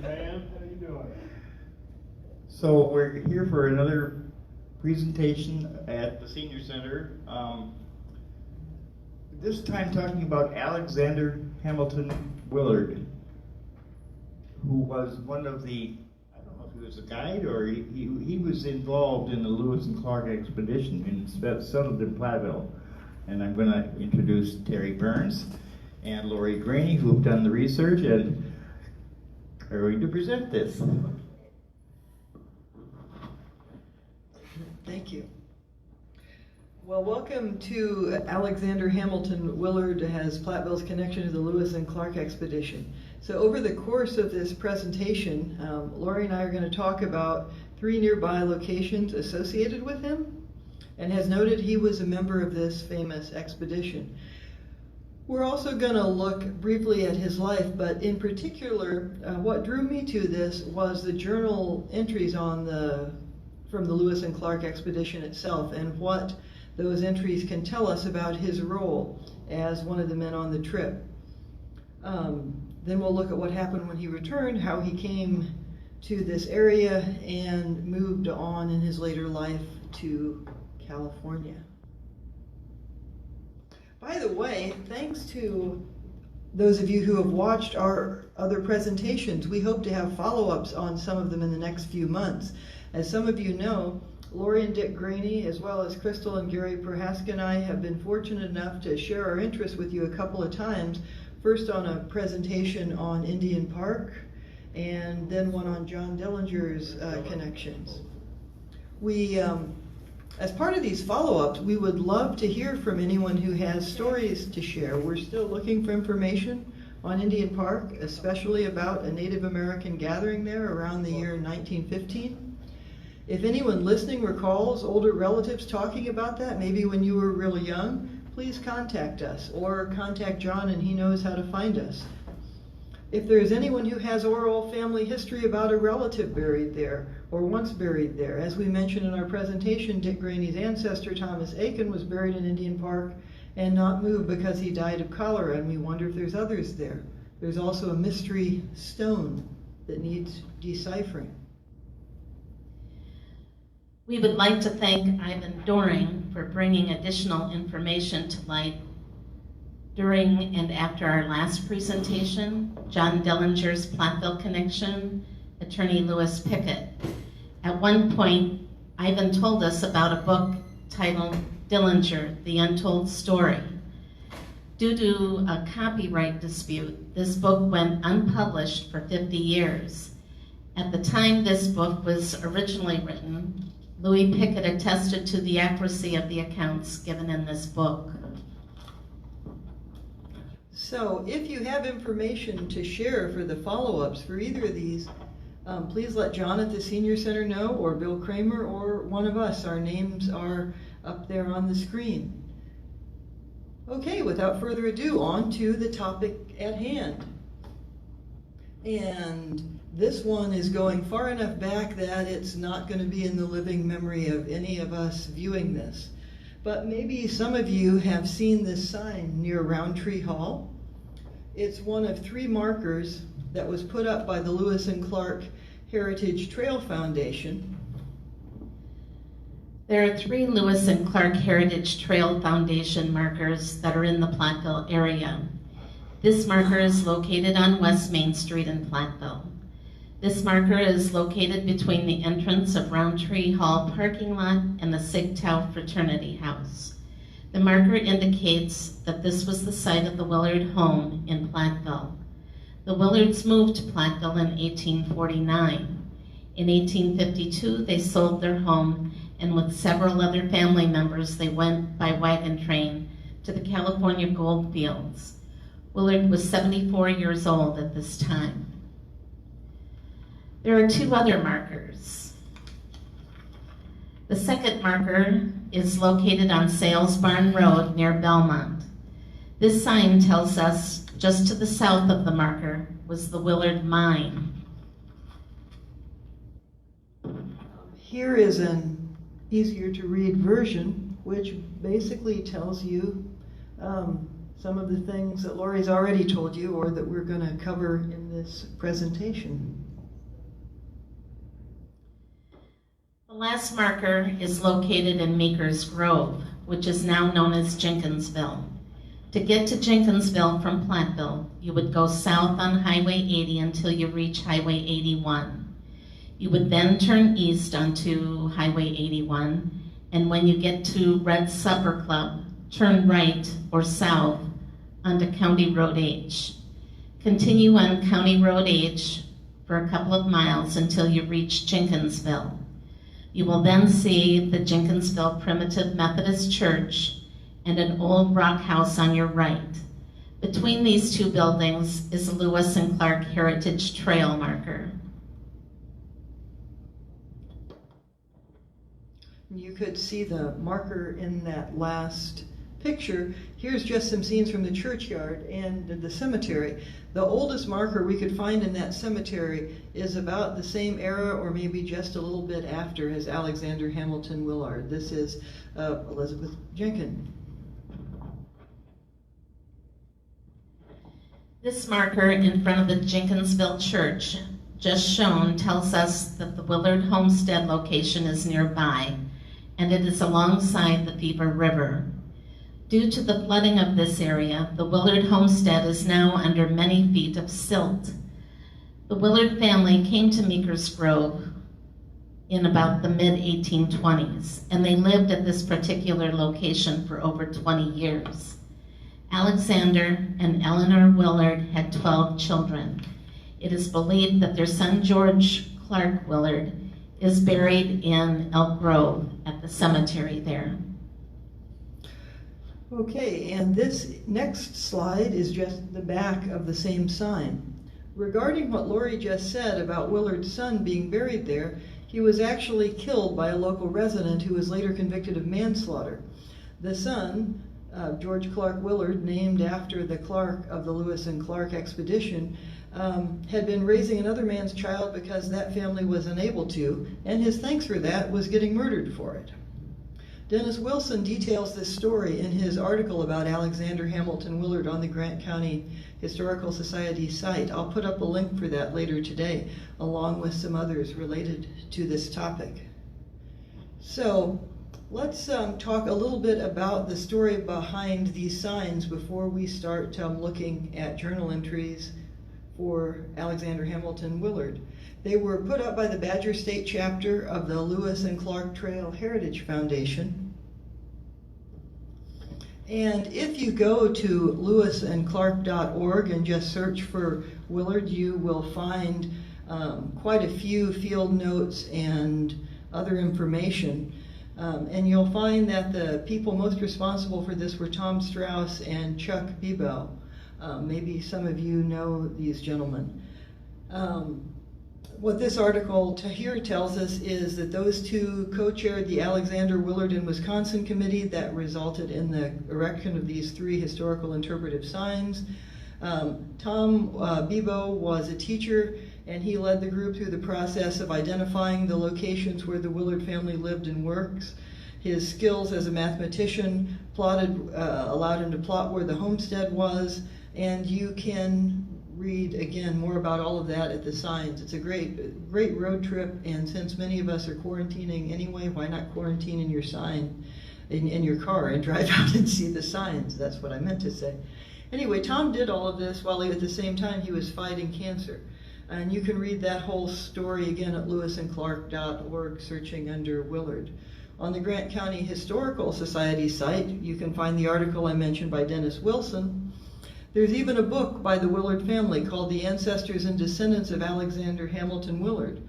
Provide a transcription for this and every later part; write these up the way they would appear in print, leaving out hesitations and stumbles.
man. How you doing? So we're here for another presentation at the Senior Center. This time talking about Alexander Hamilton Willard, who was one of the, I don't know if he was a guide or he was involved in the Lewis and Clark expedition settled in Platteville. And I'm going to introduce Terry Burns and Lori Graney, who have done the research and are going to present this. Thank you. Well, welcome to Alexander Hamilton Willard has Platteville's connection to the Lewis and Clark expedition. So over the course of this presentation, Lori and I are going to talk about 3 nearby locations associated with him, and has noted he was a member of this famous expedition. We're also going to look briefly at his life, but in particular, what drew me to this was the journal entries from the Lewis and Clark expedition itself, and what those entries can tell us about his role as one of the men on the trip. Then we'll look at what happened when he returned, how he came to this area and moved on in his later life to California. By the way, thanks to those of you who have watched our other presentations, we hope to have follow-ups on some of them in the next few months. As some of you know, Lori and Dick Graney, as well as Crystal and Gary Prohaska and I, have been fortunate enough to share our interest with you a couple of times. First on a presentation on Indian Park, and then one on John Dillinger's connections. We, as part of these follow-ups, we would love to hear from anyone who has stories to share. We're still looking for information on Indian Park, especially about a Native American gathering there around the year 1915. If anyone listening recalls older relatives talking about that, maybe when you were really young, please contact us, or contact John and he knows how to find us. If there's anyone who has oral family history about a relative buried there, or once buried there, as we mentioned in our presentation, Dick Graney's ancestor, Thomas Aiken, was buried in Indian Park and not moved because he died of cholera, and we wonder if there's others there. There's also a mystery stone that needs deciphering. We would like to thank Ivan Doring for bringing additional information to light during and after our last presentation, John Dillinger's Platteville connection, Attorney Lewis Pickett. At one point, Ivan told us about a book titled Dillinger, The Untold Story. Due to a copyright dispute, this book went unpublished for 50 years. At the time this book was originally written, Louis Pickett attested to the accuracy of the accounts given in this book. So if you have information to share for the follow-ups for either of these, please let John at the Senior Center know, or Bill Kramer, or one of us. Our names are up there on the screen. Okay, without further ado, on to the topic at hand. And this one is going far enough back that it's not going to be in the living memory of any of us viewing this. But maybe some of you have seen this sign near Roundtree Hall. It's one of 3 markers that was put up by the Lewis and Clark Heritage Trail Foundation. There are 3 Lewis and Clark Heritage Trail Foundation markers that are in the Platteville area. This marker is located on West Main Street in Platteville. This marker is located between the entrance of Roundtree Hall parking lot and the Sig Tau Fraternity House. The marker indicates that this was the site of the Willard home in Platteville. The Willards moved to Platteville in 1849. In 1852, they sold their home, and with several other family members, they went by wagon train to the California gold fields. Willard was 74 years old at this time. There are 2 other markers. The second marker is located on Sales Barn Road near Belmont. This sign tells us just to the south of the marker was the Willard Mine. Here is an easier to read version, which basically tells you some of the things that Lori's already told you, or that we're going to cover in this presentation. The last marker is located in Meeker's Grove, which is now known as Jenkinsville. To get to Jenkinsville from Platteville, you would go south on Highway 80 until you reach Highway 81. You would then turn east onto Highway 81, and when you get to Red Supper Club, turn right or south onto County Road H. Continue on County Road H for a couple of miles until you reach Jenkinsville. You will then see the Jenkinsville Primitive Methodist Church and an old rock house on your right. Between these two buildings is a Lewis and Clark Heritage Trail marker. You could see the marker in that last picture. Here's just some scenes from the churchyard and the cemetery. The oldest marker we could find in that cemetery is about the same era or maybe just a little bit after as Alexander Hamilton Willard. This is Elizabeth Jenkins. This marker in front of the Jenkinsville Church just shown tells us that the Willard Homestead location is nearby, and it is alongside the Beaver River. Due to the flooding of this area, the Willard homestead is now under many feet of silt. The Willard family came to Meeker's Grove in about the mid-1820s, and they lived at this particular location for over 20 years. Alexander and Eleanor Willard had 12 children. It is believed that their son George Clark Willard is buried in Elk Grove at the cemetery there. Okay, and this next slide is just the back of the same sign. Regarding what Lori just said about Willard's son being buried there, he was actually killed by a local resident who was later convicted of manslaughter. The son, George Clark Willard, named after the Clark of the Lewis and Clark expedition, had been raising another man's child because that family was unable to, and his thanks for that was getting murdered for it. Dennis Wilson details this story in his article about Alexander Hamilton Willard on the Grant County Historical Society site. I'll put up a link for that later today, along with some others related to this topic. So let's talk a little bit about the story behind these signs before we start looking at journal entries for Alexander Hamilton Willard. They were put up by the Badger State chapter of the Lewis and Clark Trail Heritage Foundation. And if you go to lewisandclark.org and just search for Willard, you will find quite a few field notes and other information. And you'll find that the people most responsible for this were Tom Strauss and Chuck Bebo. Maybe some of you know these gentlemen. What this article here tells us is that those two co-chaired the Alexander Willard in Wisconsin committee that resulted in the erection of these 3 historical interpretive signs. Tom Bebo was a teacher, and he led the group through the process of identifying the locations where the Willard family lived and works. His skills as a mathematician allowed him to plot where the homestead was, and you can read again more about all of that at the signs. It's a great road trip, and since many of us are quarantining anyway, why not quarantine in your sign in your car and drive out and see the signs? That's what I meant to say. Anyway, Tom did all of this while at the same time he was fighting cancer. And you can read that whole story again at lewisandclark.org, searching under Willard. On the Grant County Historical Society site, you can find the article I mentioned by Dennis Wilson. There's even a book by the Willard family called The Ancestors and Descendants of Alexander Hamilton Willard.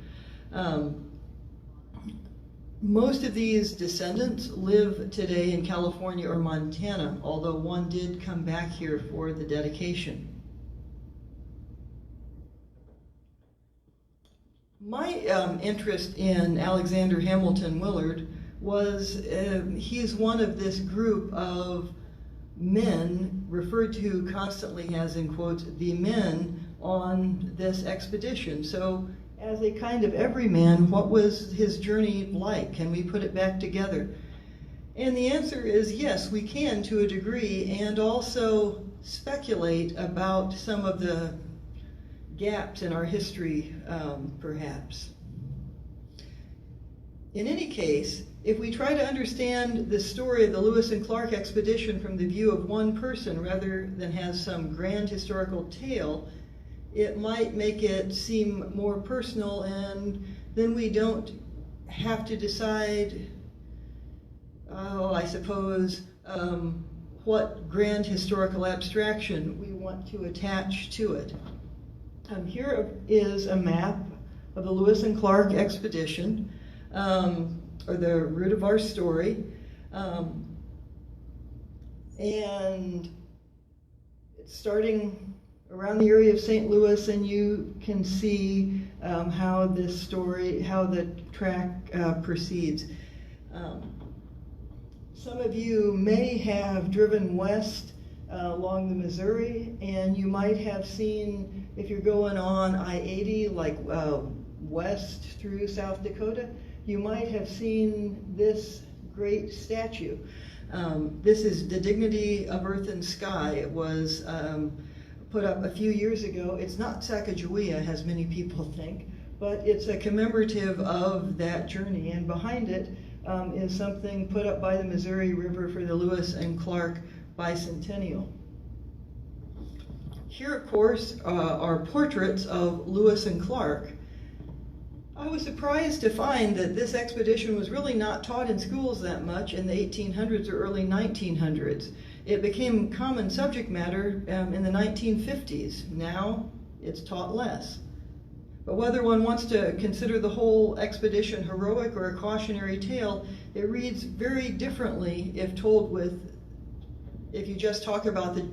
Most of these descendants live today in California or Montana, although one did come back here for the dedication. My interest in Alexander Hamilton Willard was he's one of this group of men referred to constantly as, in quotes, the men on this expedition. So as a kind of everyman, what was his journey like? Can we put it back together? And the answer is yes, we can to a degree, and also speculate about some of the gaps in our history, perhaps. In any case, if we try to understand the story of the Lewis and Clark expedition from the view of one person rather than has some grand historical tale, it might make it seem more personal, and then we don't have to decide, I suppose, what grand historical abstraction we want to attach to it. Here is a map of the Lewis and Clark expedition, or the root of our story. And it's starting around the area of St. Louis, and you can see how this story, how the track proceeds. Some of you may have driven west along the Missouri, and you might have seen, if you're going on I-80, like west through South Dakota, you might have seen this great statue. This is the Dignity of Earth and Sky. It was put up a few years ago. It's not Sacagawea, as many people think, but it's a commemorative of that journey. And behind it is something put up by the Missouri River for the Lewis and Clark bicentennial. Here, of course, are portraits of Lewis and Clark. I was surprised to find that this expedition was really not taught in schools that much in the 1800s or early 1900s. It became common subject matter in the 1950s. Now it's taught less. But whether one wants to consider the whole expedition heroic or a cautionary tale, it reads very differently if you just talk about the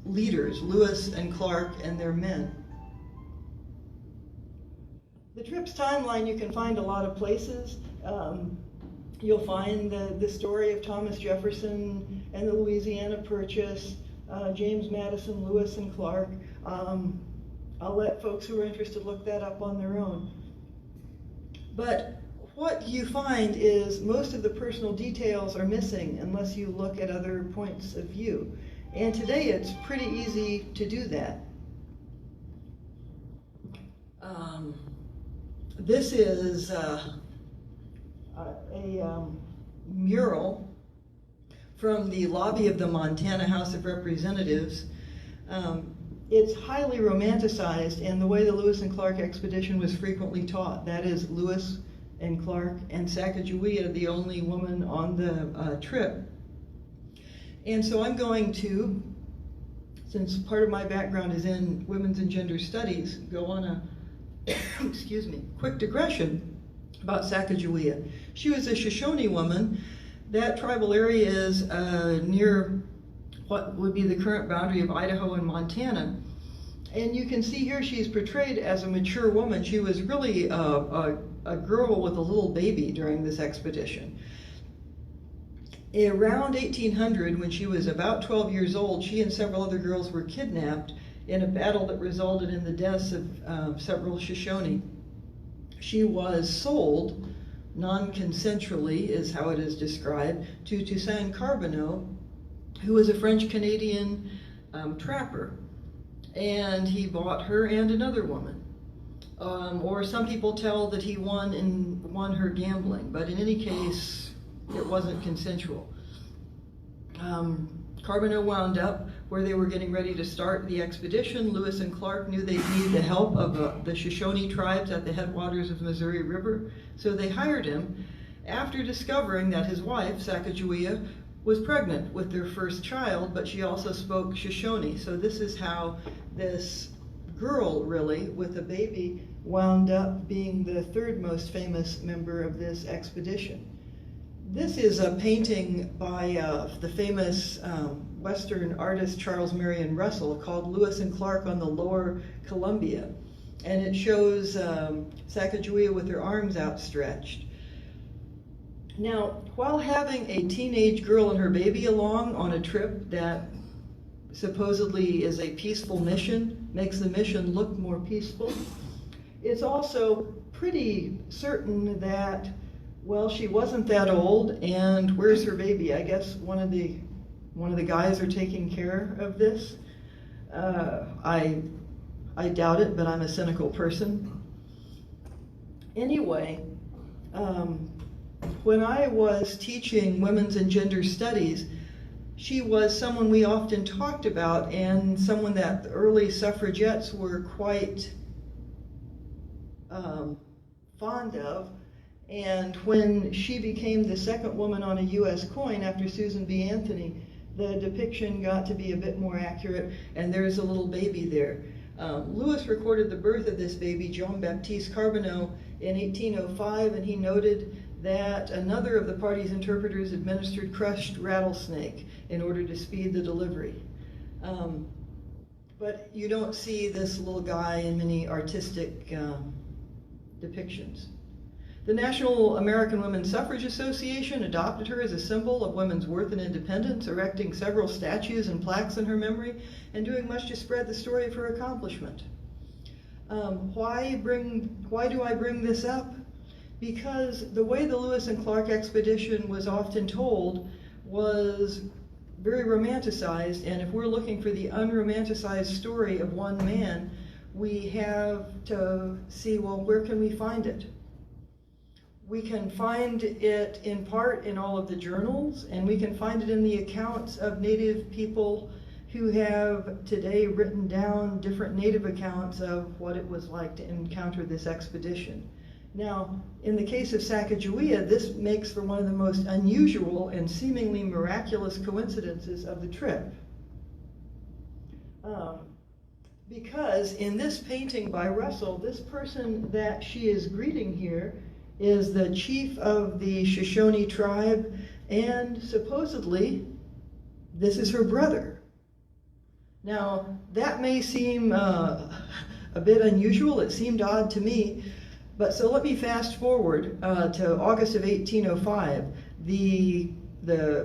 leaders, Lewis and Clark and their men. The trip's timeline you can find a lot of places. You'll find the story of Thomas Jefferson and the Louisiana Purchase, James Madison, Lewis and Clark. I'll let folks who are interested look that up on their own. But what you find is most of the personal details are missing unless you look at other points of view. And today it's pretty easy to do that. This is a mural from the lobby of the Montana House of Representatives. It's highly romanticized in the way the Lewis and Clark expedition was frequently taught. That is, Lewis and Clark and Sacagawea, the only woman on the trip. And so I'm going to, since part of my background is in women's and gender studies, go on a excuse me, quick digression about Sacagawea. She was a Shoshone woman. That tribal area is near what would be the current boundary of Idaho and Montana. And you can see here she's portrayed as a mature woman. She was really a girl with a little baby during this expedition. Around 1800, when she was about 12 years old, she and several other girls were kidnapped in a battle that resulted in the deaths of several Shoshone. She was sold, non-consensually is how it is described, to Toussaint Charbonneau, who was a French-Canadian trapper. And he bought her and another woman. Or some people tell that he won her gambling, but in any case, it wasn't consensual. Charbonneau wound up where they were getting ready to start the expedition. Lewis and Clark knew they needed the help of the Shoshone tribes at the headwaters of the Missouri River, so they hired him after discovering that his wife, Sacagawea, was pregnant with their first child, but she also spoke Shoshone. So this is how this girl, really, with a baby, wound up being the third most famous member of this expedition. This is a painting by the famous Western artist Charles Marion Russell called Lewis and Clark on the Lower Columbia. And it shows Sacagawea with her arms outstretched. Now, while having a teenage girl and her baby along on a trip that supposedly is a peaceful mission, makes the mission look more peaceful, it's also pretty certain that, well, she wasn't that old, and where's her baby? I guess one of the guys are taking care of this. I doubt it, but I'm a cynical person. Anyway, when I was teaching women's and gender studies, she was someone we often talked about and someone that the early suffragettes were quite fond of. And when she became the second woman on a U.S. coin after Susan B. Anthony, the depiction got to be a bit more accurate, and there's a little baby there. Lewis recorded the birth of this baby, Jean-Baptiste Carbonneau, in 1805, and he noted that another of the party's interpreters administered crushed rattlesnake in order to speed the delivery. But you don't see this little guy in many artistic depictions. The National American Women's Suffrage Association adopted her as a symbol of women's worth and independence, erecting several statues and plaques in her memory, and doing much to spread the story of her accomplishment. Why do I bring this up? Because the way the Lewis and Clark expedition was often told was very romanticized, and if we're looking for the unromanticized story of one man, we have to see, well, where can we find it? We can find it in part in all of the journals, and we can find it in the accounts of Native people who have today written down different Native accounts of what it was like to encounter this expedition. Now, in the case of Sacagawea, this makes for one of the most unusual and seemingly miraculous coincidences of the trip. Because in this painting by Russell, this person that she is greeting here is the chief of the Shoshone tribe, and supposedly this is her brother. Now, that may seem a bit unusual. It seemed odd to me. But so let me fast forward to August of 1805. The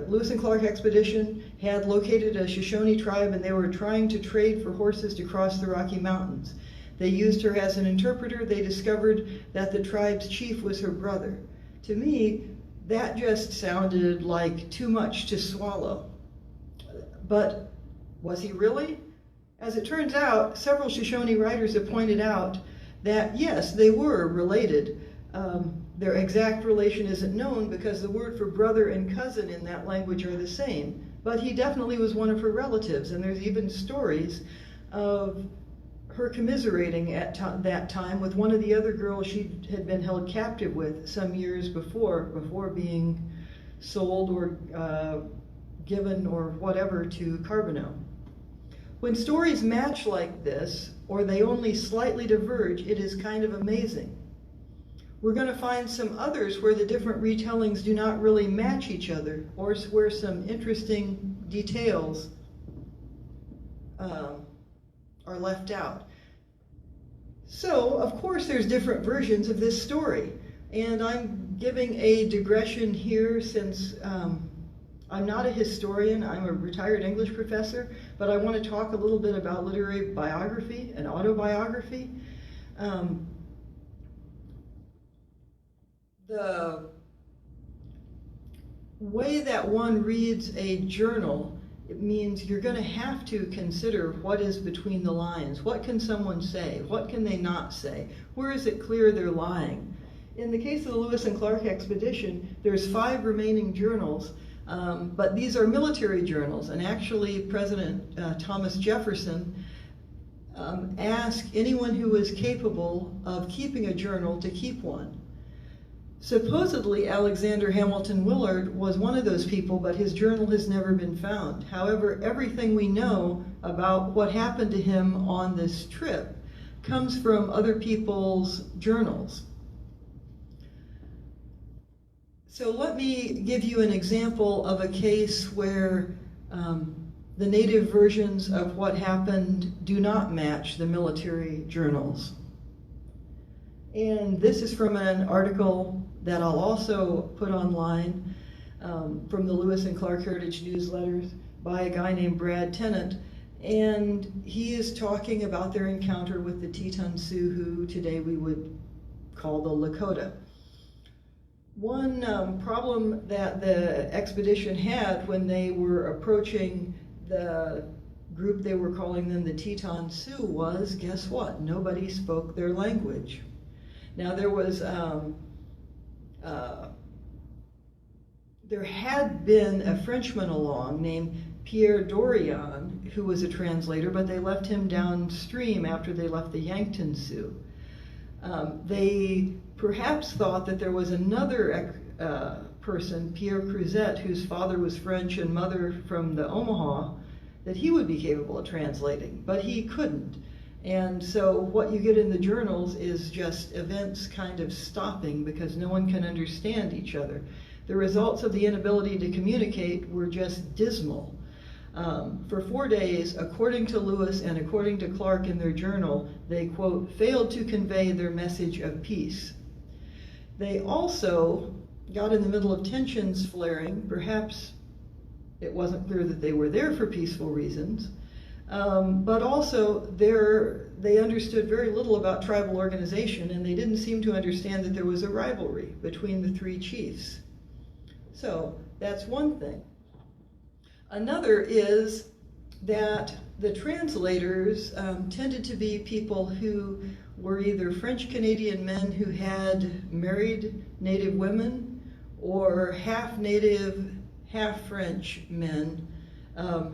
Lewis and Clark expedition had located a Shoshone tribe, and they were trying to trade for horses to cross the Rocky Mountains. They used her as an interpreter. They discovered that the tribe's chief was her brother. To me, that just sounded like too much to swallow. But was he really? As it turns out, several Shoshone writers have pointed out that yes, they were related. Their exact relation isn't known because the word for brother and cousin in that language are the same. But he definitely was one of her relatives, and there's even stories of her commiserating at that time with one of the other girls she had been held captive with some years before being sold or given or whatever to Carbonneau. When stories match like this, or they only slightly diverge, it is kind of amazing. We're going to find some others where the different retellings do not really match each other, or where some interesting details are left out. So, of course, there's different versions of this story, and I'm giving a digression here since I'm not a historian. I'm a retired English professor, but I want to talk a little bit about literary biography and autobiography. The way that one reads a journal, it means you're going to have to consider what is between the lines. What can someone say? What can they not say? Where is it clear they're lying? In the case of the Lewis and Clark expedition, there's 5 remaining journals, but these are military journals, and actually President Thomas Jefferson asked anyone who was capable of keeping a journal to keep one. Supposedly, Alexander Hamilton Willard was one of those people, but his journal has never been found. However, everything we know about what happened to him on this trip comes from other people's journals. So let me give you an example of a case where the native versions of what happened do not match the military journals. And this is from an article that I'll also put online from the Lewis and Clark Heritage newsletters by a guy named Brad Tennant. And he is talking about their encounter with the Teton Sioux, who today we would call the Lakota. One problem that the expedition had when they were approaching the group, they were calling them the Teton Sioux, was, guess what? Nobody spoke their language. Now there was there had been a Frenchman along named Pierre Dorian, who was a translator, but they left him downstream after they left the Yankton Sioux. They perhaps thought that there was another person, Pierre Cruzet, whose father was French and mother from the Omaha, that he would be capable of translating, but he couldn't. And so what you get in the journals is just events kind of stopping because no one can understand each other. The results of the inability to communicate were just dismal. For 4 days, according to Lewis and according to Clark in their journal, they, quote, failed to convey their message of peace. They also got in the middle of tensions flaring. Perhaps it wasn't clear that they were there for peaceful reasons, but also they understood very little about tribal organization, and they didn't seem to understand that there was a rivalry between the three chiefs. So that's one thing. Another is that the translators tended to be people who were either French-Canadian men who had married Native women or half-Native, half-French men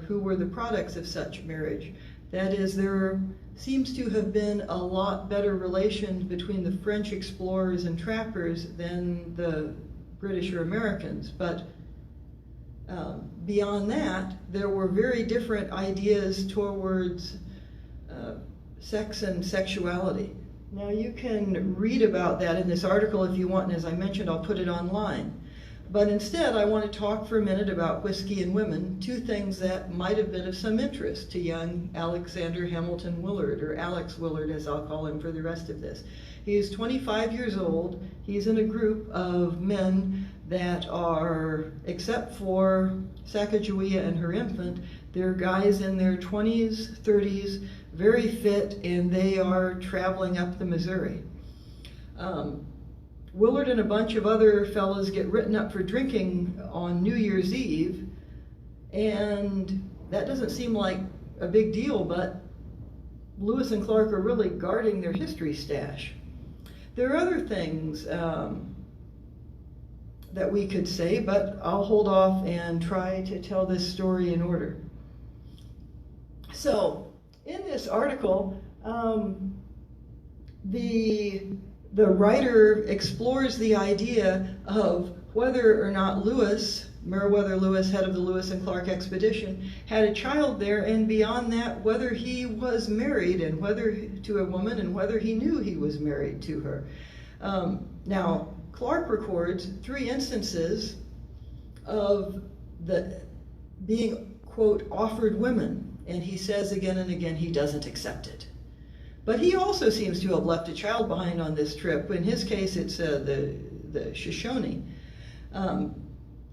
who were the products of such marriage. That is, there seems to have been a lot better relations between the French explorers and trappers than the British or Americans, but beyond that, there were very different ideas towards sex and sexuality. Now you can read about that in this article if you want, and as I mentioned, I'll put it online. But instead, I want to talk for a minute about whiskey and women, two things that might have been of some interest to young Alexander Hamilton Willard, or Alex Willard as I'll call him for the rest of this. He is 25 years old. He's in a group of men that are, except for Sacagawea and her infant, they're guys in their 20s, 30s, very fit, and they are traveling up the Missouri. Willard and a bunch of other fellas get written up for drinking on New Year's Eve, and that doesn't seem like a big deal, but Lewis and Clark are really guarding their history stash. There are other things that we could say, but I'll hold off and try to tell this story in order. So, in this article, the writer explores the idea of whether or not Lewis, Meriwether Lewis, head of the Lewis and Clark expedition, had a child there, and beyond that, whether he was married and whether to a woman and whether he knew he was married to her. Now, Clark records 3 instances of the being, quote, offered women, and he says again and again he doesn't accept it. But he also seems to have left a child behind on this trip. In his case, it's the Shoshone.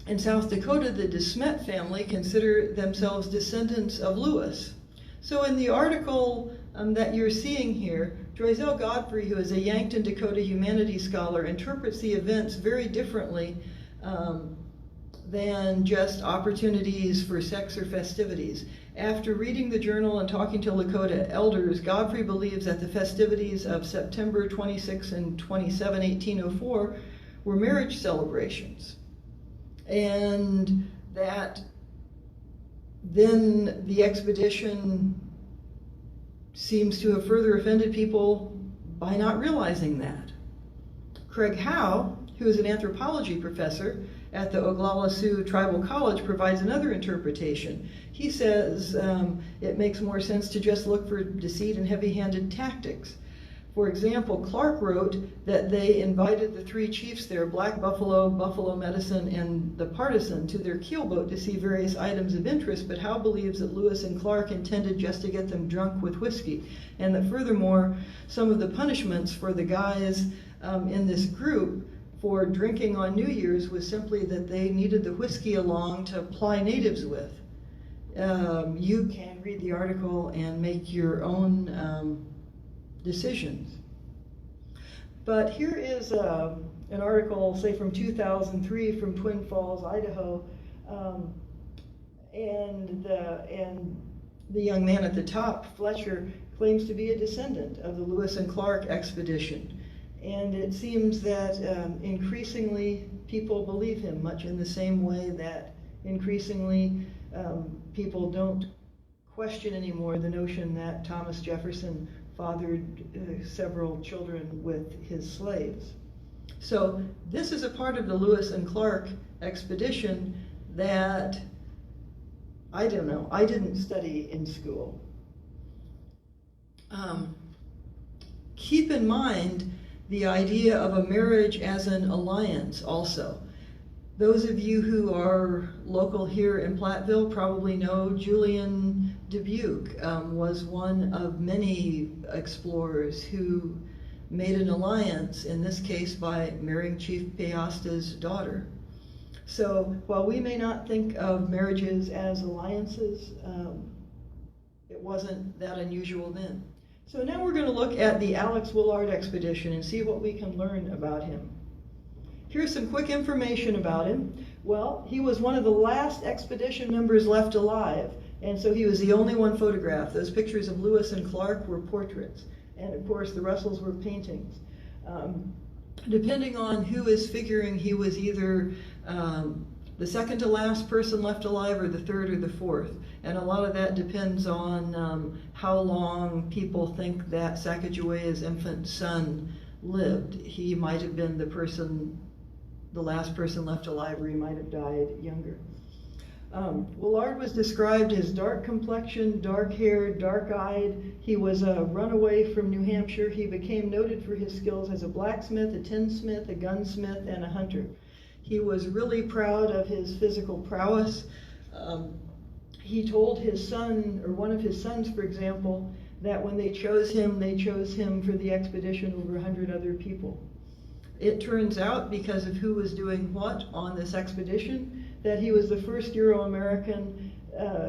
In South Dakota, the DeSmet family consider themselves descendants of Lewis. So in the article that you're seeing here, Droysel Godfrey, who is a Yankton, Dakota humanities scholar, interprets the events very differently than just opportunities for sex or festivities. After reading the journal and talking to Lakota elders, Godfrey believes that the festivities of September 26 and 27, 1804 were marriage celebrations, and that then the expedition seems to have further offended people by not realizing that. Craig Howe, who is an anthropology professor at the Oglala Sioux Tribal College, provides another interpretation. He says it makes more sense to just look for deceit and heavy-handed tactics. For example, Clark wrote that they invited the 3 chiefs there, Black Buffalo, Buffalo Medicine, and the Partisan, to their keelboat to see various items of interest, but Howe believes that Lewis and Clark intended just to get them drunk with whiskey, and that furthermore, some of the punishments for the guys in this group for drinking on New Year's was simply that they needed the whiskey along to ply natives with. You can read the article and make your own decisions. But here is an article, say from 2003 from Twin Falls, Idaho, and the young man at the top, Fletcher, claims to be a descendant of the Lewis and Clark expedition. And it seems that increasingly people believe him, much in the same way that increasingly people don't question anymore the notion that Thomas Jefferson fathered several children with his slaves. So this is a part of the Lewis and Clark expedition that, I don't know, I didn't study in school. Keep in mind the idea of a marriage as an alliance also. Those of you who are local here in Platteville probably know Julian Dubuque was one of many explorers who made an alliance, in this case by marrying Chief Piasta's daughter. So while we may not think of marriages as alliances, it wasn't that unusual then. So now we're going to look at the Alex Willard expedition and see what we can learn about him. Here's some quick information about him. Well, he was one of the last expedition members left alive, and so he was the only one photographed. Those pictures of Lewis and Clark were portraits, and of course the Russells were paintings. Depending on who is figuring, he was either the second to last person left alive or the third or the fourth. And a lot of that depends on how long people think that Sacagawea's infant son lived. He might have been the last person left alive, or he might have died younger. Willard was described as dark complexioned, dark-haired, dark-eyed. He was a runaway from New Hampshire. He became noted for his skills as a blacksmith, a tinsmith, a gunsmith, and a hunter. He was really proud of his physical prowess. He told his son, or one of his sons, for example, that when they chose him for the expedition over 100 other people. It turns out, because of who was doing what on this expedition, that he was the first Euro-American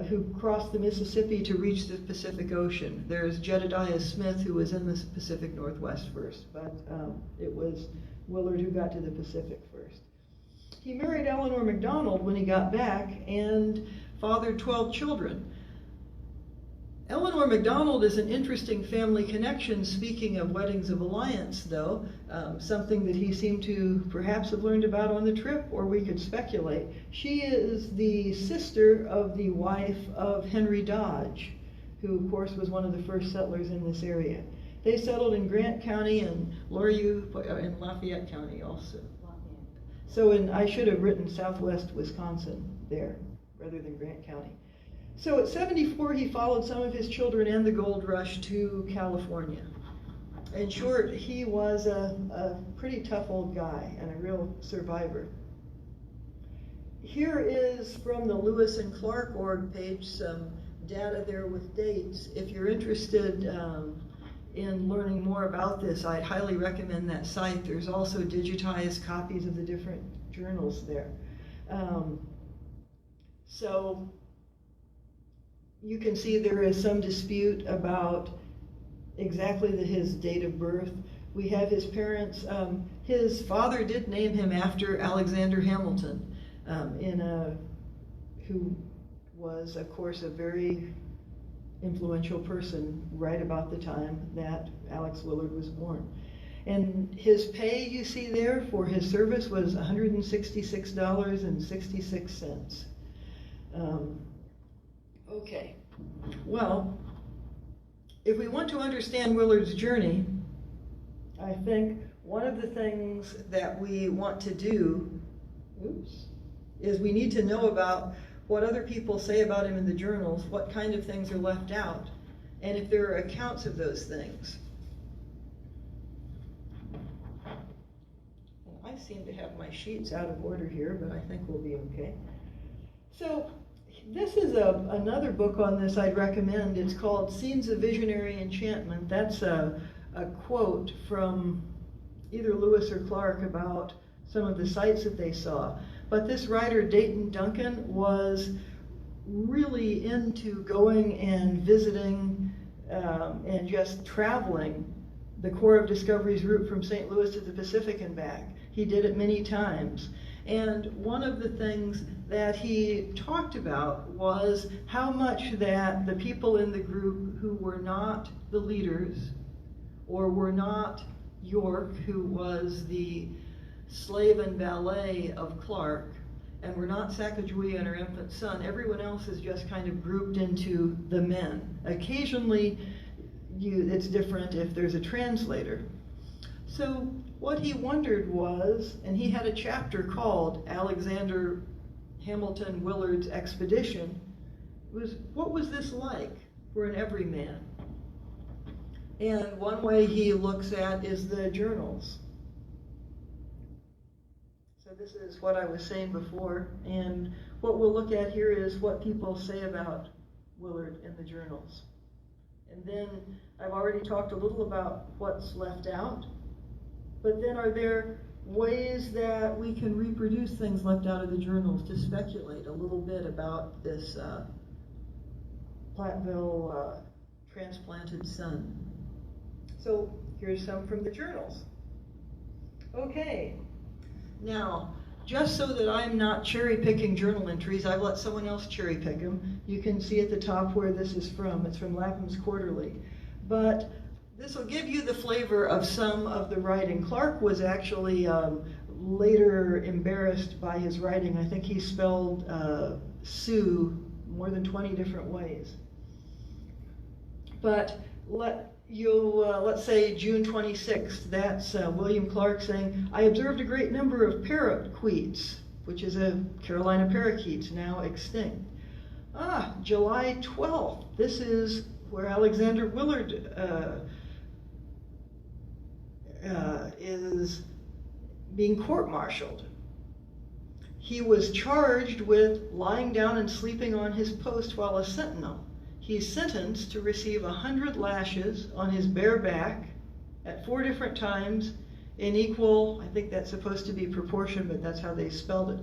who crossed the Mississippi to reach the Pacific Ocean. There's Jedediah Smith, who was in the Pacific Northwest first, but it was Willard who got to the Pacific first. He married Eleanor MacDonald when he got back and fathered 12 children. Eleanor MacDonald is an interesting family connection, speaking of weddings of alliance, though, something that he seemed to perhaps have learned about on the trip, or we could speculate. She is the sister of the wife of Henry Dodge, who, of course, was one of the first settlers in this area. They settled in Grant County and in Lafayette County also. So I should have written southwest Wisconsin there, rather than Grant County. So at 74, he followed some of his children and the gold rush to California. In short, he was a pretty tough old guy and a real survivor. Here is from the Lewis and Clark org page some data there with dates. If you're interested in learning more about this, I'd highly recommend that site. There's also digitized copies of the different journals there. So you can see there is some dispute about exactly his date of birth. We have his parents. His father did name him after Alexander Hamilton, who was, of course, a very influential person right about the time that Alex Willard was born. And his pay, you see there, for his service was $166.66. Okay, well, if we want to understand Willard's journey, I think one of the things that we want to do, is we need to know about what other people say about him in the journals, what kind of things are left out, and if there are accounts of those things. And I seem to have my sheets out of order here, but I think we'll be okay. So this is another book on this I'd recommend. It's called Scenes of Visionary Enchantment. That's a quote from either Lewis or Clark about some of the sights that they saw. But this writer, Dayton Duncan, was really into going and visiting and just traveling the Corps of Discovery's route from St. Louis to the Pacific and back. He did it many times. And one of the things that he talked about was how much that the people in the group who were not the leaders, or were not York, who was the slave and valet of Clark, and we're not Sacagawea and her infant son. Everyone else is just kind of grouped into the men. Occasionally, it's different if there's a translator. So what he wondered was, and he had a chapter called Alexander Hamilton Willard's Expedition, was what was this like for an everyman? And one way he looks at is the journals. So this is what I was saying before, and what we'll look at here is what people say about Willard in the journals. And then I've already talked a little about what's left out, but then are there ways that we can reproduce things left out of the journals to speculate a little bit about this Platteville transplanted son? So here's some from the journals. Okay, now just so that I'm not cherry picking journal entries, I've let someone else cherry pick them. You can see at the top where this is from. It's from Lapham's Quarterly. But this will give you the flavor of some of the writing. Clark was actually later embarrassed by his writing. I think he spelled Sioux more than 20 different ways. But let's say June 26th, that's William Clark saying, I observed a great number of paraquets, which is a Carolina parakeets, now extinct. July 12th, this is where Alexander Willard is being court-martialed. He was charged with lying down and sleeping on his post while a sentinel. He's sentenced to receive 100 lashes on his bare back at 4 different times in equal, I think that's supposed to be proportion, but that's how they spelled it.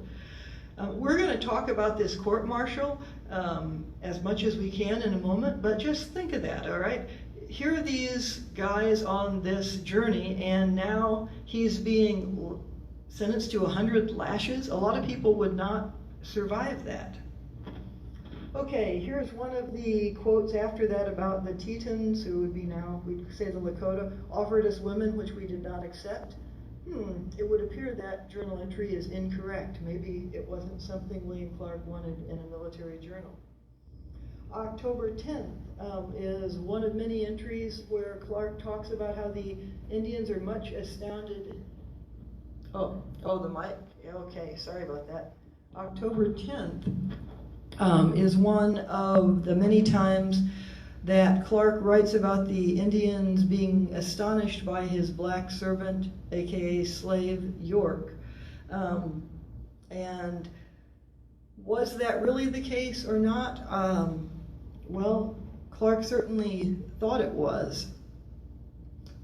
We're going to talk about this court-martial as much as we can in a moment, but just think of that, all right? Here are these guys on this journey, and now he's being sentenced to 100 lashes. A lot of people would not survive that. Okay, here's one of the quotes after that about the Tetons, who would be now, we'd say the Lakota, offered us women which we did not accept. It would appear that journal entry is incorrect. Maybe it wasn't something William Clark wanted in a military journal. October 10th is one of many entries where Clark talks about how the Indians are much astounded. Oh, the mic. Okay, sorry about that. October 10th is one of the many times that Clark writes about the Indians being astonished by his black servant, aka slave, York. And was that really the case or not? Well, Clark certainly thought it was.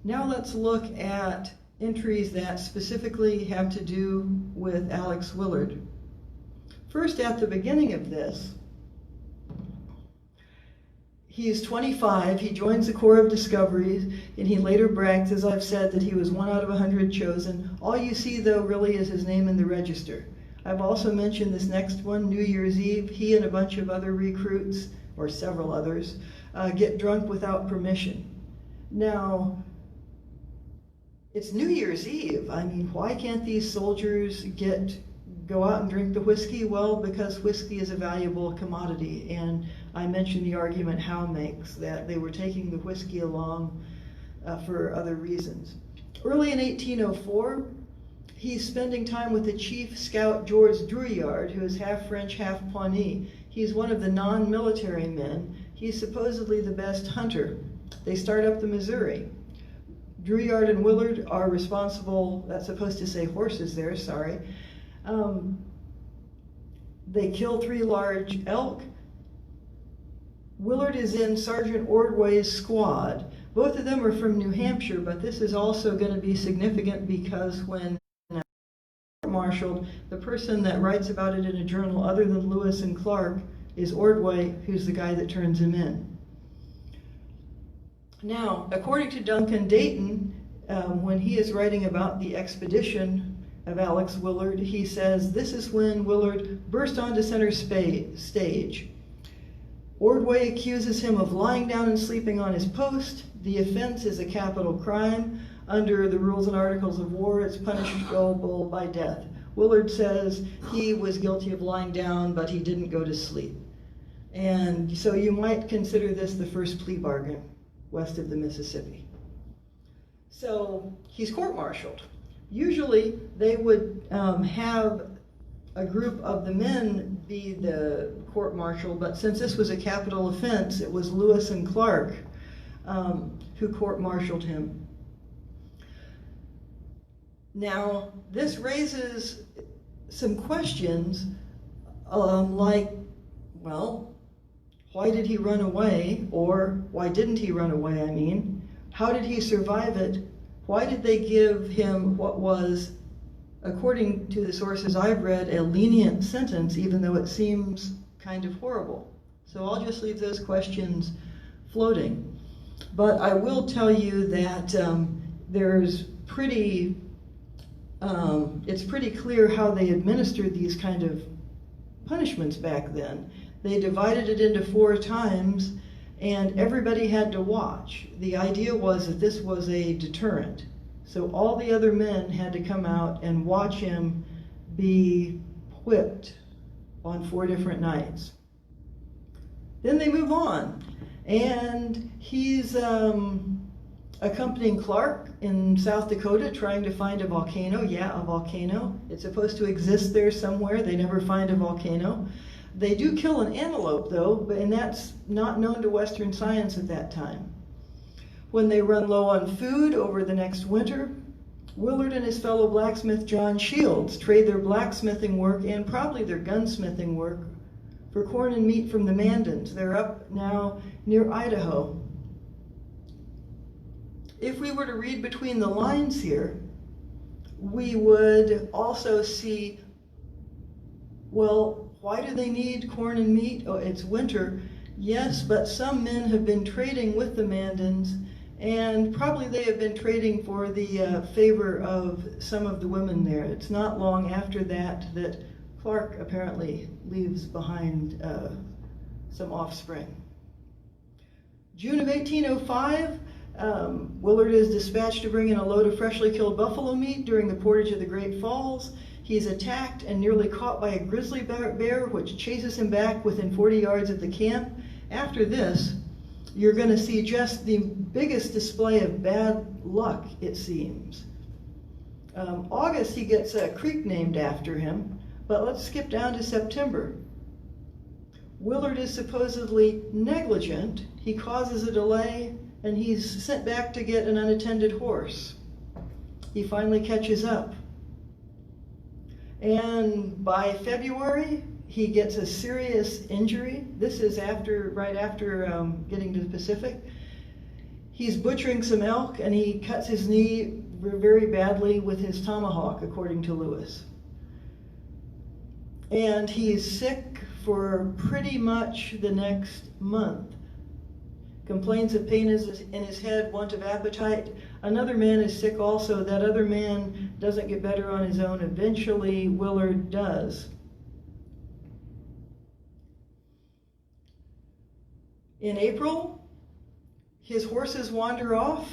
Now let's look at entries that specifically have to do with Alex Willard. First, at the beginning of this, he is 25, he joins the Corps of Discoveries, and he later brags, as I've said, that he was 1 out of 100 chosen. All you see, though, really is his name in the register. I've also mentioned this next one, New Year's Eve. He and a bunch of other recruits, or several others, get drunk without permission. Now, it's New Year's Eve. I mean, why can't these soldiers go out and drink the whiskey? Well, because whiskey is a valuable commodity, and I mentioned the argument Howe makes that they were taking the whiskey along for other reasons. Early in 1804, he's spending time with the chief scout George Drouillard, who is half French, half Pawnee. He's one of the non-military men. He's supposedly the best hunter. They start up the Missouri. Drouillard and Willard are responsible, that's supposed to say horses there, sorry. They kill 3 large elk. Willard is in Sergeant Ordway's squad. Both of them are from New Hampshire, but this is also going to be significant because when court-martialed, the person that writes about it in a journal other than Lewis and Clark is Ordway, who's the guy that turns him in. Now, according to Duncan Dayton, when he is writing about the expedition of Alex Willard, he says, this is when Willard burst onto center stage. Ordway accuses him of lying down and sleeping on his post. The offense is a capital crime. under the rules and articles of war, it's punishable by death. Willard says he was guilty of lying down, but he didn't go to sleep. And so you might consider this the first plea bargain west of the Mississippi. So he's court-martialed. Usually they would have a group of the men be the court-martial, but since this was a capital offense, it was Lewis and Clark who court-martialed him. Now, this raises some questions like, well, why did he run away? Or why didn't he run away, I mean? How did he survive it? Why did they give him what was, according to the sources I've read, a lenient sentence, even though it seems kind of horrible? So I'll just leave those questions floating. But I will tell you that it's pretty clear how they administered these kind of punishments back then. They divided it into 4 times, and everybody had to watch. The idea was that this was a deterrent. So all the other men had to come out and watch him be whipped on 4 different nights. Then they move on, and he's accompanying Clark in South Dakota trying to find a volcano. Yeah, a volcano. It's supposed to exist there somewhere. They never find a volcano. They do kill an antelope, though, and that's not known to Western science at that time. When they run low on food over the next winter, Willard and his fellow blacksmith John Shields trade their blacksmithing work and probably their gunsmithing work for corn and meat from the Mandans. They're up now near Idaho. If we were to read between the lines here, we would also see, well, why do they need corn and meat? Oh, it's winter. Yes, but some men have been trading with the Mandans, and probably they have been trading for the favor of some of the women there. It's not long after that Clark apparently leaves behind some offspring. June of 1805, Willard is dispatched to bring in a load of freshly killed buffalo meat during the portage of the Great Falls. He's attacked and nearly caught by a grizzly bear, which chases him back within 40 yards of the camp. After this, you're going to see just the biggest display of bad luck, it seems. August, he gets a creek named after him, but let's skip down to September. Willard is supposedly negligent. He causes a delay, and he's sent back to get an unattended horse. He finally catches up. And by February, he gets a serious injury. This is right after getting to the Pacific. He's butchering some elk, and he cuts his knee very badly with his tomahawk, according to Lewis. And he's sick for pretty much the next month. Complains of pain in his head, want of appetite. Another man is sick also. That other man doesn't get better on his own. Eventually, Willard does. In April, his horses wander off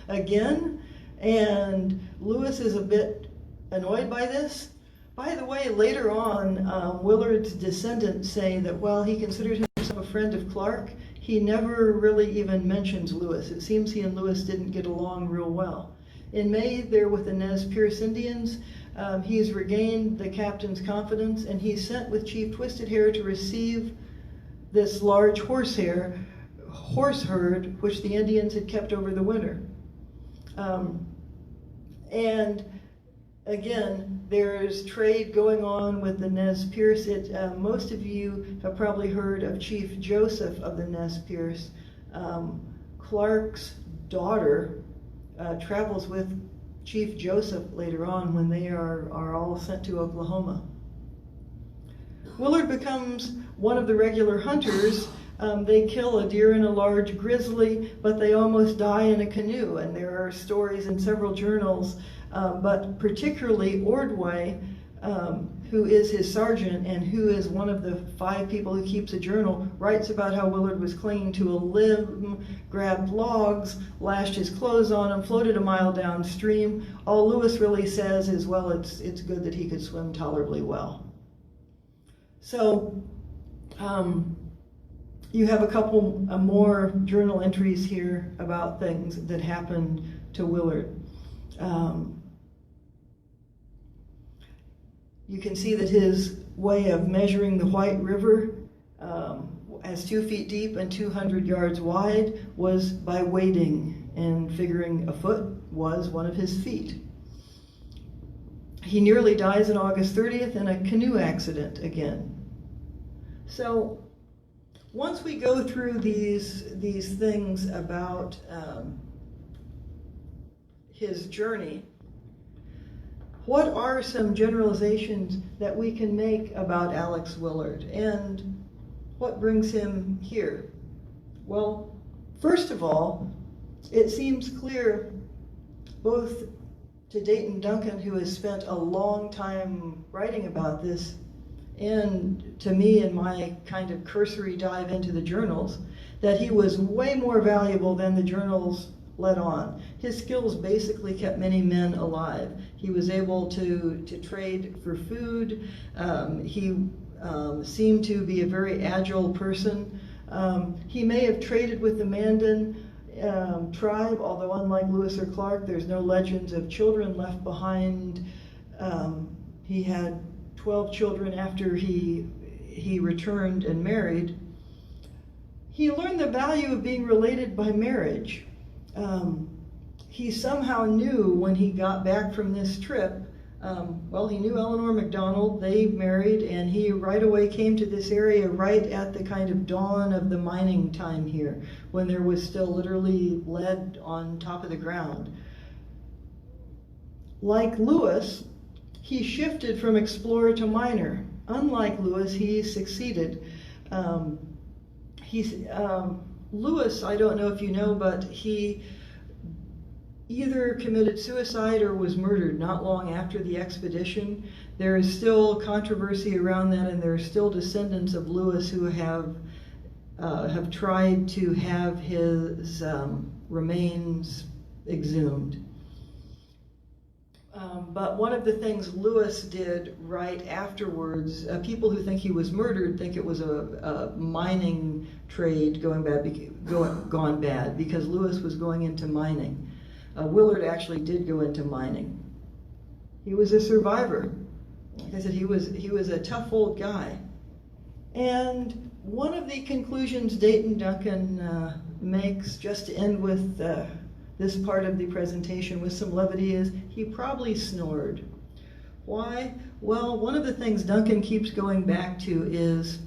again, and Lewis is a bit annoyed by this. By the way, later on, Willard's descendants say that while he considered himself a friend of Clark, he never really even mentions Lewis. It seems he and Lewis didn't get along real well. In May, they're with the Nez Perce Indians. He's regained the captain's confidence, and he's sent with Chief Twisted Hair to receive this large horse herd, which the Indians had kept over the winter. And again, there's trade going on with the Nez Perce. Most of you have probably heard of Chief Joseph of the Nez Perce. Clark's daughter travels with Chief Joseph later on when they are all sent to Oklahoma. Willard becomes one of the regular hunters. They kill a deer and a large grizzly, but they almost die in a canoe, and there are stories in several journals, but particularly Ordway who is his sergeant and who is one of the 5 people who keeps a journal, writes about how Willard was clinging to a limb, grabbed logs, lashed his clothes on them, floated a mile downstream. All Lewis really says is, well, it's good that he could swim tolerably well. So you have a couple more journal entries here about things that happened to Willard. You can see that his way of measuring the White River as 2 feet deep and 200 yards wide was by wading, and figuring a foot was one of his feet. He nearly dies on August 30th in a canoe accident again. So once we go through these things about his journey, what are some generalizations that we can make about Alex Willard, and what brings him here? Well, first of all, it seems clear both to Dayton Duncan, who has spent a long time writing about this, and to me in my kind of cursory dive into the journals, that he was way more valuable than the journals let on. His skills basically kept many men alive. He was able to trade for food. He seemed to be a very agile person. He may have traded with the Mandan tribe, although unlike Lewis or Clark, there's no legends of children left behind. He had 12 children after he returned and married. He learned the value of being related by marriage. He somehow knew when he got back from this trip, well, he knew Eleanor MacDonald, they married, and he right away came to this area right at the kind of dawn of the mining time here, when there was still literally lead on top of the ground. Like Lewis, he shifted from explorer to miner. Unlike Lewis, he succeeded. Lewis, I don't know if you know, but he either committed suicide or was murdered not long after the expedition. There is still controversy around that, and there are still descendants of Lewis who have tried to have his remains exhumed. But one of the things Lewis did right afterwards, people who think he was murdered think it was a mining trade gone bad because Lewis was going into mining. Willard actually did go into mining. He was a survivor. Like I said, he was a tough old guy. And one of the conclusions Dayton Duncan makes, just to end with this part of the presentation with some levity, is he probably snored. Why? Well, one of the things Duncan keeps going back to is,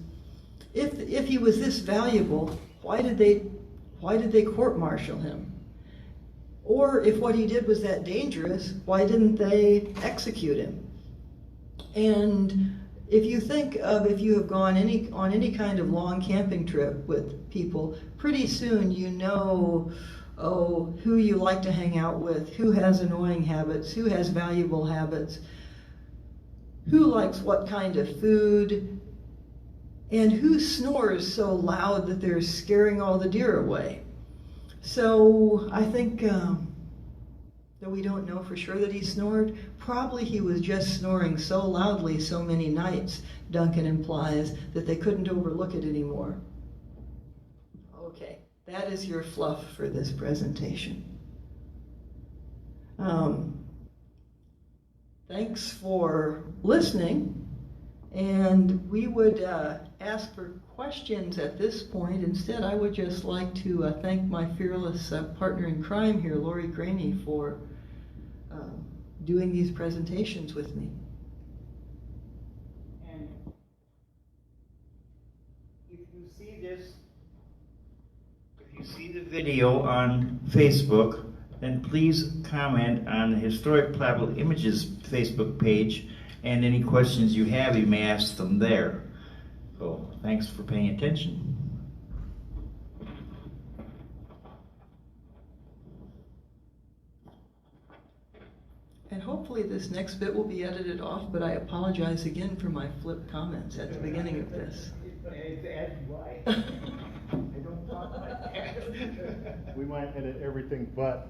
if he was this valuable, why did they court-martial him? Or if what he did was that dangerous, why didn't they execute him? And if you think of, if you have gone on any kind of long camping trip with people, pretty soon you know, who you like to hang out with, who has annoying habits, who has valuable habits, who likes what kind of food, and who snores so loud that they're scaring all the deer away. So I think, though we don't know for sure that he snored, probably he was just snoring so loudly so many nights, Duncan implies, that they couldn't overlook it anymore. Okay, that is your fluff for this presentation. Thanks for listening, and we would ask for questions at this point. Instead, I would just like to thank my fearless partner in crime here, Lori Graney, for doing these presentations with me. And if you see the video on Facebook, then please comment on the Historic Platteville Images Facebook page, and any questions you have, you may ask them there. So thanks for paying attention. And hopefully this next bit will be edited off, but I apologize again for my flip comments at the beginning of this. Why? I don't talk like that. We might edit everything but.